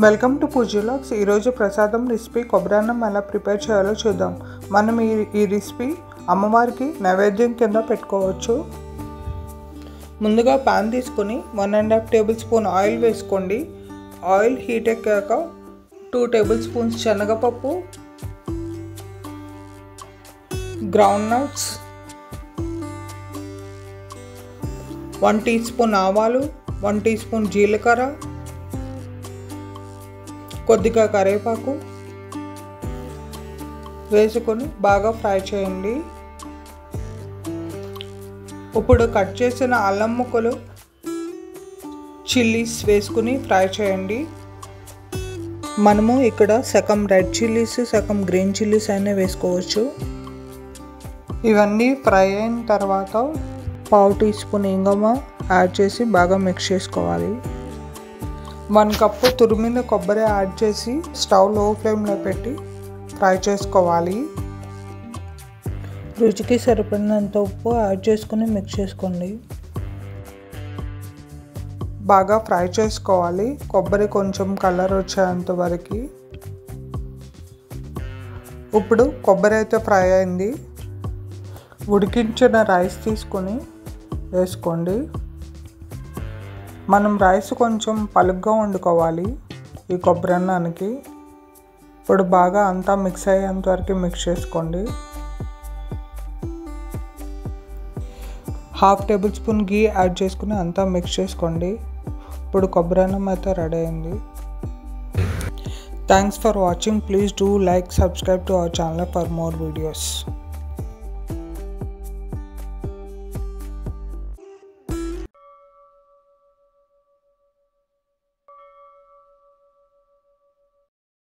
Welcome to పూజలాగ్స్. ఈరోజు ప్రసాదం recipe కొబ్బరన్నం ఎలా ప్రిపేర్ చేయాలో చూద్దాం. మనం ఈ రెసిపీ అమ్మవారికి నైవేద్యం కింద పెట్టుకోవచ్చు. ముందుగా పాన్ తీసుకొని 1.5 టేబుల్ స్పూన్ ఆయిల్ వేసుకోండి. ఆయిల్ హీట్ ఎక్కాక 2 టేబుల్ స్పూన్స్ శనగపప్పు, గ్రౌండ్ నట్స్, 1 టీ స్పూన్ ఆవాలు, 1 టీ స్పూన్ జీలకర్ర, కొద్దిగా కరివేపాకు వేసుకొని బాగా ఫ్రై చేయండి. ఇప్పుడు కట్ చేసిన అల్లం ముక్కలు, చిల్లీస్ వేసుకుని ఫ్రై చేయండి. మనము ఇక్కడ సగం రెడ్ చిల్లీస్, సగం గ్రీన్ చిల్లీస్ అయినా వేసుకోవచ్చు. ఇవన్నీ ఫ్రై అయిన తర్వాత 1/2 టీ స్పూన్ ఇంగువ యాడ్ చేసి బాగా మిక్స్ చేసుకోవాలి. 1 కప్పు తురిమిన కొబ్బరి యాడ్ చేసి స్టవ్ లో ఫ్లేమ్లో పెట్టి ఫ్రై చేసుకోవాలి. రుచికి సరిపడినంత ఉప్పు యాడ్ చేసుకుని మిక్స్ చేసుకోండి. బాగా ఫ్రై చేసుకోవాలి. కొబ్బరి కొంచెం కలర్ వచ్చేంత వరకు. ఇప్పుడు కొబ్బరి అయితే ఫ్రై అయింది. ఉడికించిన రైస్ తీసుకొని వేసుకోండి. మనం రైస్ కొంచెం పలుగ్గా వండుకోవాలి ఈ కొబ్బరన్నానికి. ఇప్పుడు బాగా అంతా మిక్స్ అయ్యేంత వరకు మిక్స్ చేసుకోండి. 1/2 టేబుల్ స్పూన్ గీ యాడ్ చేసుకుని అంతా మిక్స్ చేసుకోండి. ఇప్పుడు కొబ్బరన్నం అయితే రెడీ అయింది. Thanks for watching. Please do like, subscribe to our channel for more videos.